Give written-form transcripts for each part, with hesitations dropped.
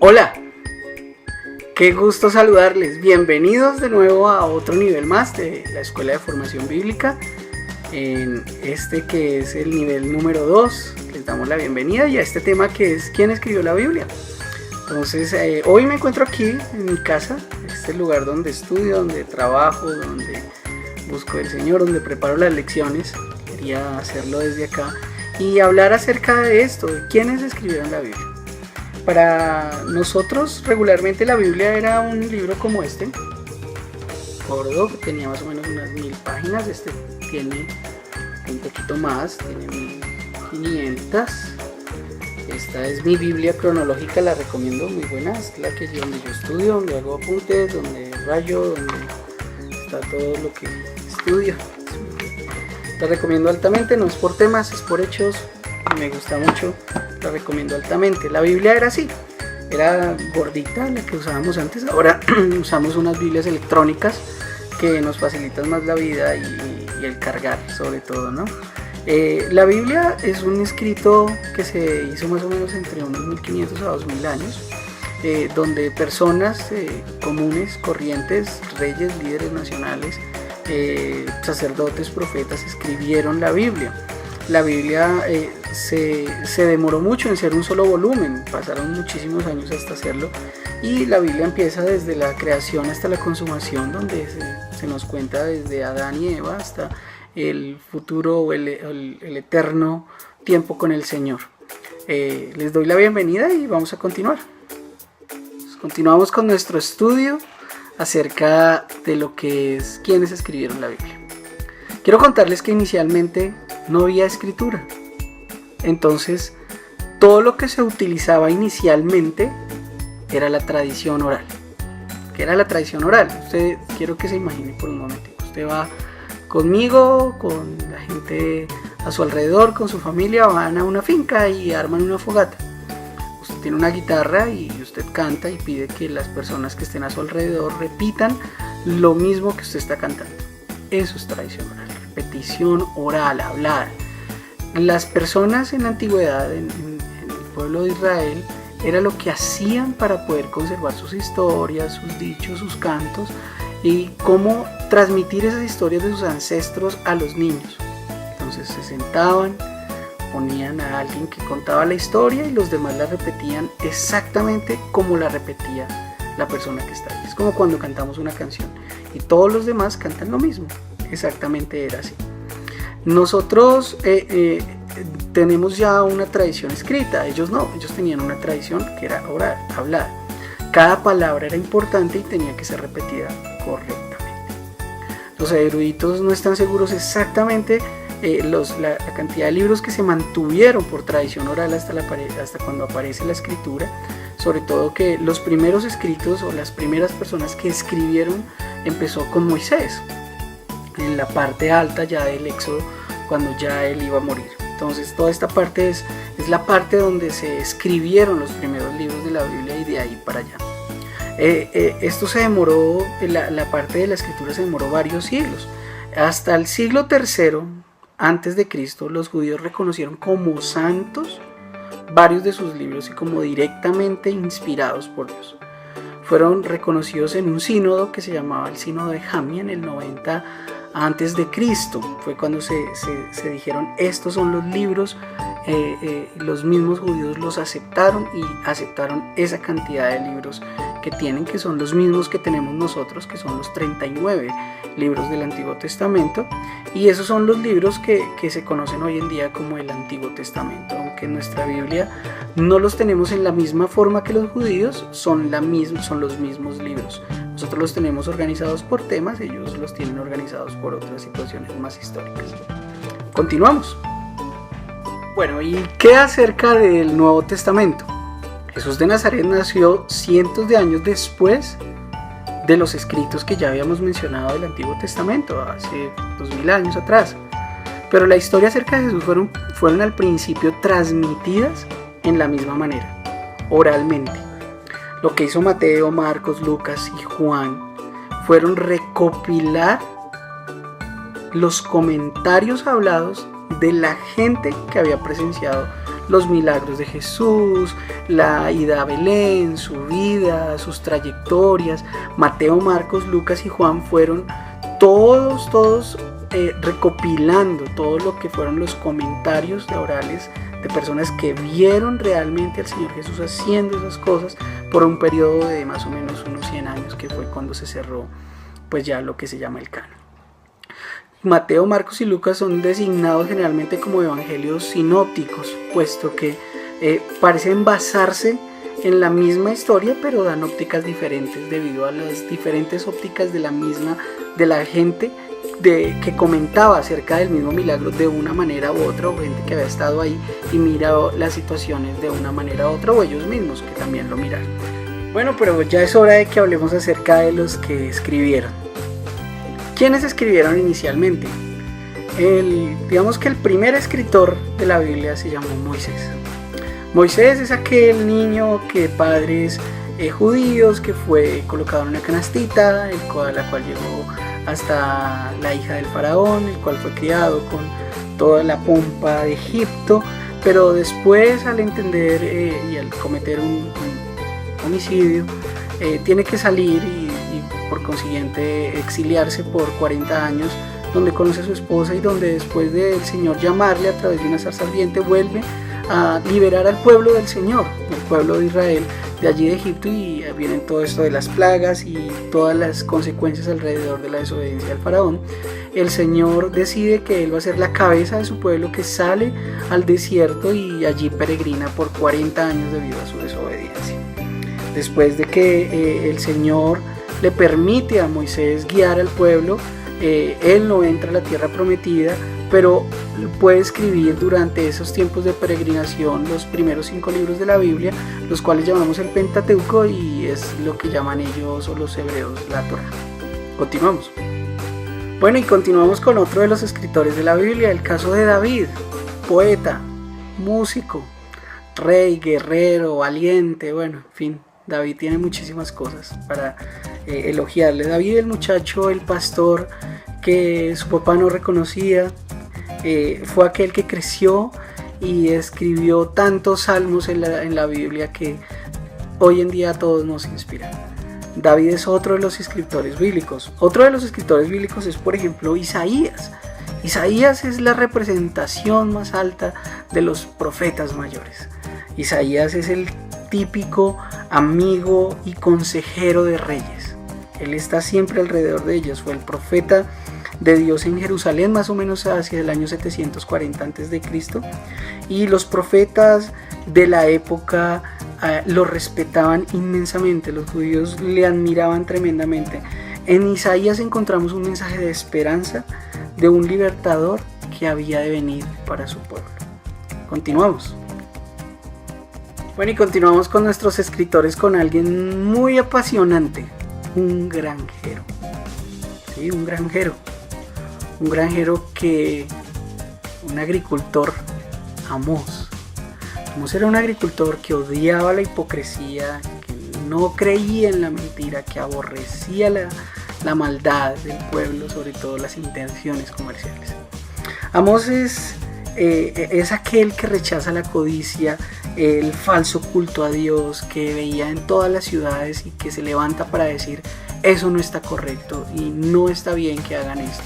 Hola, qué gusto saludarles. Bienvenidos de nuevo a otro nivel más de la Escuela de Formación Bíblica. En este que es el nivel número 2, les damos la bienvenida y a este tema que es ¿quién escribió la Biblia? Entonces, hoy me encuentro aquí en mi casa, este es el lugar donde estudio, donde trabajo, donde busco el Señor, donde preparo las lecciones. Quería hacerlo desde acá y hablar acerca de esto, de quiénes escribieron la Biblia. Para nosotros regularmente la Biblia era un libro como este, gordo, que tenía más o menos unas 1000 páginas. Este tiene un poquito más, tiene 1500. Esta es mi Biblia cronológica, la recomiendo, muy buena. Es la que donde yo estudio, donde hago apuntes, donde rayo, donde está todo lo que estudio. La recomiendo altamente, no es por temas, es por hechos. Me gusta mucho, la recomiendo altamente. La Biblia era así, era gordita, la que usábamos antes. Ahora usamos unas Biblias electrónicas que nos facilitan más la vida y el cargar, sobre todo, ¿no? La Biblia es un escrito que se hizo más o menos entre unos 1500 a 2000 años, donde personas comunes, corrientes, reyes, líderes nacionales, sacerdotes, profetas escribieron la Biblia. La Biblia se demoró mucho en ser un solo volumen, pasaron muchísimos años hasta hacerlo, y la Biblia empieza desde la creación hasta la consumación, donde se nos cuenta desde Adán y Eva hasta el futuro o el eterno tiempo con el Señor. Les doy la bienvenida y vamos a continuar. Continuamos con nuestro estudio acerca de lo que es quiénes escribieron la Biblia. Quiero contarles que inicialmente no había escritura. Entonces, todo lo que se utilizaba inicialmente era la tradición oral. ¿Qué era la tradición oral? Usted, quiero que se imagine por un momento. Usted va conmigo, con la gente a su alrededor, con su familia, van a una finca y arman una fogata. Usted tiene una guitarra y usted canta y pide que las personas que estén a su alrededor repitan lo mismo que usted está cantando. Eso es tradición oral, repetición oral, hablar. Las personas en la antigüedad, en el pueblo de Israel, era lo que hacían para poder conservar sus historias, sus dichos, sus cantos, y cómo transmitir esas historias de sus ancestros a los niños. Entonces se sentaban, ponían a alguien que contaba la historia y los demás la repetían exactamente como la repetía la persona que está ahí. Es como cuando cantamos una canción y todos los demás cantan lo mismo. Exactamente era así. Nosotros tenemos ya una tradición escrita, ellos no, ellos tenían una tradición que era oral, hablar. Cada palabra era importante y tenía que ser repetida correctamente. Los eruditos no están seguros exactamente la cantidad de libros que se mantuvieron por tradición oral hasta cuando aparece la escritura, sobre todo que los primeros escritos o las primeras personas que escribieron empezó con Moisés, en la parte alta ya del Éxodo, cuando ya él iba a morir. Entonces toda esta parte es la parte donde se escribieron los primeros libros de la Biblia y de ahí para allá. Esto se demoró, la parte de la escritura se demoró varios siglos. Hasta el siglo III antes de Cristo, los judíos reconocieron como santos varios de sus libros y como directamente inspirados por Dios. Fueron reconocidos en un sínodo que se llamaba el sínodo de Jamnia en el 90 antes de Cristo. Fue cuando se dijeron estos son los libros. Los mismos judíos los aceptaron y aceptaron esa cantidad de libros que tienen, que son los mismos que tenemos nosotros, que son los 39 libros del Antiguo Testamento, y esos son los libros que se conocen hoy en día como el Antiguo Testamento. Aunque en nuestra Biblia no los tenemos en la misma forma que los judíos, son los mismos libros. Nosotros los tenemos organizados por temas, ellos los tienen organizados por otras situaciones más históricas. Continuamos. Bueno, ¿y qué acerca del Nuevo Testamento? Jesús de Nazaret nació cientos de años después de los escritos que ya habíamos mencionado del Antiguo Testamento, hace 2000 años atrás. Pero la historia acerca de Jesús fueron al principio transmitidas en la misma manera, oralmente. Lo que hizo Mateo, Marcos, Lucas y Juan fueron recopilar los comentarios hablados de la gente que había presenciado los milagros de Jesús, la ida a Belén, su vida, sus trayectorias. Mateo, Marcos, Lucas y Juan fueron todos recopilando todo lo que fueron los comentarios orales de personas que vieron realmente al Señor Jesús haciendo esas cosas por un periodo de más o menos unos 100 años, que fue cuando se cerró pues ya lo que se llama el canon. Mateo, Marcos y Lucas son designados generalmente como evangelios sinópticos, puesto que parecen basarse en la misma historia, pero dan ópticas diferentes debido a las diferentes ópticas de la gente que comentaba acerca del mismo milagro de una manera u otra, o gente que había estado ahí y mirado las situaciones de una manera u otra, o ellos mismos que también lo miraron. Bueno, pero ya es hora de que hablemos acerca de los que escribieron. ¿Quiénes escribieron inicialmente? Digamos que el primer escritor de la Biblia se llamó Moisés. Moisés es aquel niño que padres judíos que fue colocado en una canastita, la cual llegó hasta la hija del faraón, el cual fue criado con toda la pompa de Egipto, pero después al entender y al cometer un homicidio, tiene que salir y por consiguiente exiliarse por 40 años, donde conoce a su esposa y donde después del Señor llamarle a través de una zarza ardiente vuelve a liberar al pueblo del Señor, el pueblo de Israel, de allí de Egipto, y vienen todo esto de las plagas y todas las consecuencias alrededor de la desobediencia del faraón. El Señor decide que él va a ser la cabeza de su pueblo, que sale al desierto y allí peregrina por 40 años debido a su desobediencia. Después de que el Señor le permite a Moisés guiar al pueblo, él no entra a la tierra prometida, pero puede escribir durante esos tiempos de peregrinación los primeros 5 libros de la Biblia, los cuales llamamos el Pentateuco, y es lo que llaman ellos o los hebreos la Torá. Continuamos. Bueno, y continuamos con otro de los escritores de la Biblia, el caso de David, poeta, músico, rey, guerrero, valiente, bueno, en fin. David tiene muchísimas cosas para elogiarle. David, el muchacho, el pastor que su papá no reconocía, fue aquel que creció y escribió tantos salmos en la Biblia que hoy en día a todos nos inspiran. David es otro de los escritores bíblicos. Otro de los escritores bíblicos es, por ejemplo, Isaías. Isaías es la representación más alta de los profetas mayores. Isaías es el típico amigo y consejero de reyes. Él está siempre alrededor de ellos. Fue el profeta de Dios en Jerusalén más o menos hacia el año 740 a.C. y los profetas de la época lo respetaban inmensamente. Los judíos le admiraban tremendamente. En Isaías encontramos un mensaje de esperanza de un libertador que había de venir para su pueblo. Continuamos. Bueno, y continuamos con nuestros escritores, con alguien muy apasionante, un granjero. Sí, un granjero un agricultor, Amós. Amós era un agricultor que odiaba la hipocresía, que no creía en la mentira, que aborrecía la maldad del pueblo, sobre todo las intenciones comerciales. Amós es aquel que rechaza la codicia, el falso culto a Dios que veía en todas las ciudades y que se levanta para decir: eso no está correcto y no está bien que hagan esto.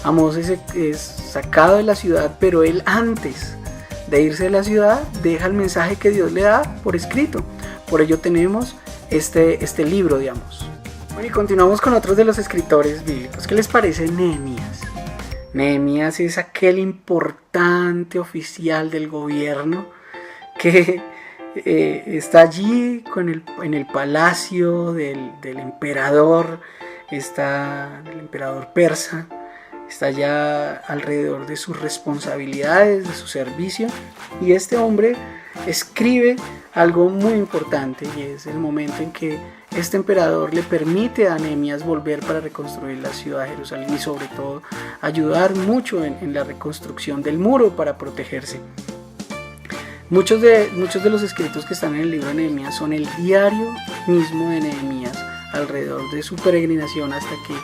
Amós es sacado de la ciudad, pero él, antes de irse de la ciudad, deja el mensaje que Dios le da por escrito. Por ello tenemos este libro de Amós. Bueno, y continuamos con otros de los escritores bíblicos. ¿Qué les parece Nehemías? Nehemías es aquel importante oficial del gobierno que está allí en el palacio del emperador, del emperador persa. Está ya alrededor de sus responsabilidades, de su servicio, y este hombre escribe algo muy importante, y es el momento en que este emperador le permite a Nehemías volver para reconstruir la ciudad de Jerusalén y sobre todo ayudar mucho en la reconstrucción del muro para protegerse. Muchos de los escritos que están en el libro de Nehemías son el diario mismo de Nehemías alrededor de su peregrinación hasta que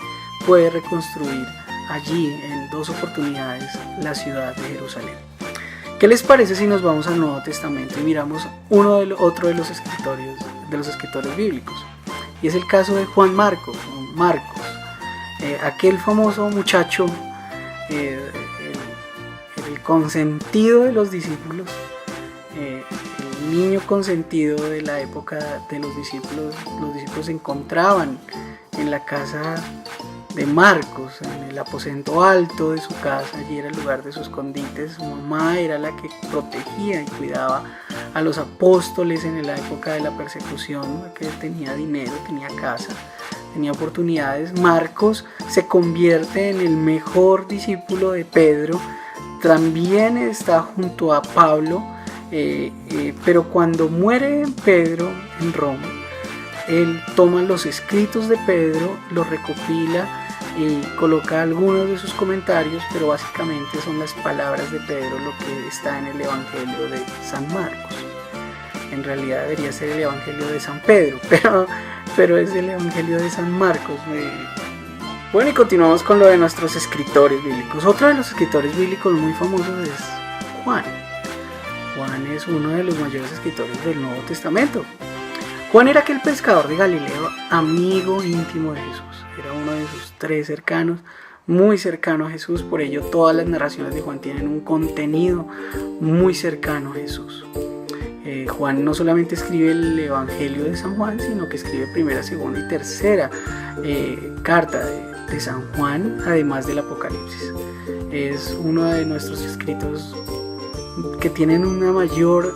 puede reconstruir allí en 2 oportunidades la ciudad de Jerusalén. ¿Qué les parece si nos vamos al Nuevo Testamento y miramos otro de los escritores bíblicos? Y es el caso de Juan Marcos, aquel famoso muchacho, el consentido de los discípulos, el niño consentido de la época de los discípulos. Los discípulos se encontraban en la casa de Marcos, en el aposento alto de su casa. Allí era el lugar de su escondite. Su mamá era la que protegía y cuidaba a los apóstoles en la época de la persecución, que tenía dinero, tenía casa, tenía oportunidades. Marcos se convierte en el mejor discípulo de Pedro. También está junto a Pablo, pero cuando muere Pedro en Roma, él toma los escritos de Pedro, los recopila y coloca algunos de sus comentarios, pero básicamente son las palabras de Pedro lo que está en el Evangelio de San Marcos. En realidad debería ser el Evangelio de San Pedro, pero es el Evangelio de San Marcos. Bueno, y continuamos con lo de nuestros escritores bíblicos. Otro de los escritores bíblicos muy famosos es Juan. Juan es uno de los mayores escritores del Nuevo Testamento. Juan era aquel pescador de Galileo, amigo íntimo de Jesús. Era uno de sus 3 cercanos, muy cercano a Jesús. Por ello todas las narraciones de Juan tienen un contenido muy cercano a Jesús. Juan no solamente escribe el Evangelio de San Juan, sino que escribe primera, segunda y tercera carta de San Juan, además del Apocalipsis. Es uno de nuestros escritos que tienen una mayor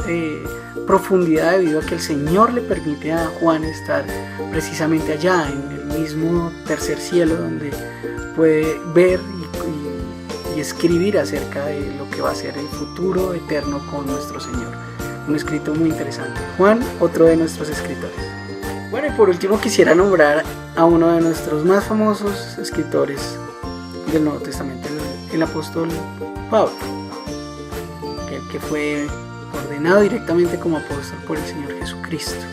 profundidad, debido a que el Señor le permite a Juan estar precisamente allá, en el mismo tercer cielo, donde puede ver y escribir acerca de lo que va a ser el futuro eterno con nuestro Señor. Un escrito muy interesante. Juan, otro de nuestros escritores. Bueno, y por último quisiera nombrar a uno de nuestros más famosos escritores del Nuevo Testamento, el apóstol Pablo, el que fue ordenado directamente como apóstol por el Señor Jesucristo.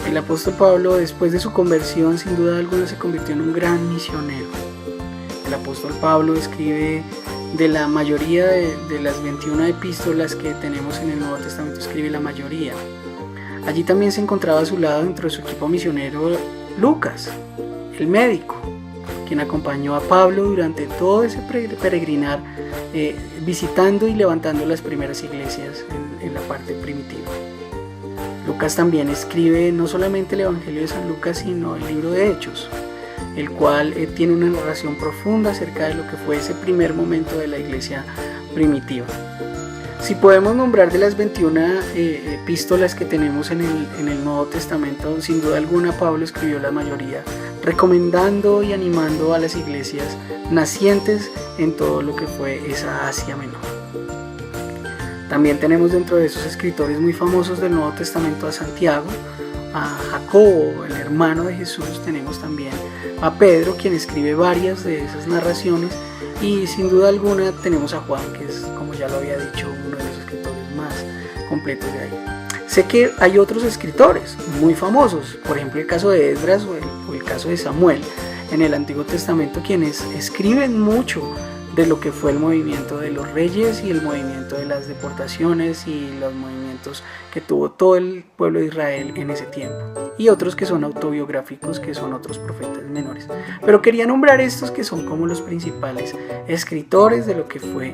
El apóstol Pablo, después de su conversión, sin duda alguna se convirtió en un gran misionero. El apóstol Pablo escribe de la mayoría de las 21 epístolas que tenemos en el Nuevo Testamento, escribe la mayoría. Allí también se encontraba a su lado, dentro de su equipo misionero, Lucas, el médico, quien acompañó a Pablo durante todo ese peregrinar, visitando y levantando las primeras iglesias en la parte primitiva. Lucas también escribe no solamente el Evangelio de San Lucas, sino el libro de Hechos, el cual tiene una narración profunda acerca de lo que fue ese primer momento de la iglesia primitiva. Si podemos nombrar de las 21 epístolas que tenemos en el Nuevo Testamento, sin duda alguna Pablo escribió la mayoría, recomendando y animando a las iglesias nacientes en todo lo que fue esa Asia Menor. También tenemos dentro de esos escritores muy famosos del Nuevo Testamento a Santiago, a Jacobo, el hermano de Jesús. Tenemos también a Pedro, quien escribe varias de esas narraciones, y sin duda alguna tenemos a Juan, que es, como ya lo había dicho, uno de los escritores más completos de ahí. Sé que hay otros escritores muy famosos, por ejemplo el caso de Esdras o el caso de Samuel en el Antiguo Testamento, quienes escriben mucho de lo que fue el movimiento de los reyes y el movimiento de las deportaciones y los movimientos que tuvo todo el pueblo de Israel en ese tiempo, y otros que son autobiográficos, que son otros profetas menores. Pero quería nombrar estos que son como los principales escritores de lo que fue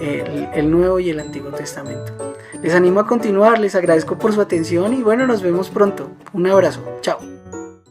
el Nuevo y el Antiguo Testamento. Les animo a continuar, les agradezco por su atención y bueno, nos vemos pronto. Un abrazo, chao.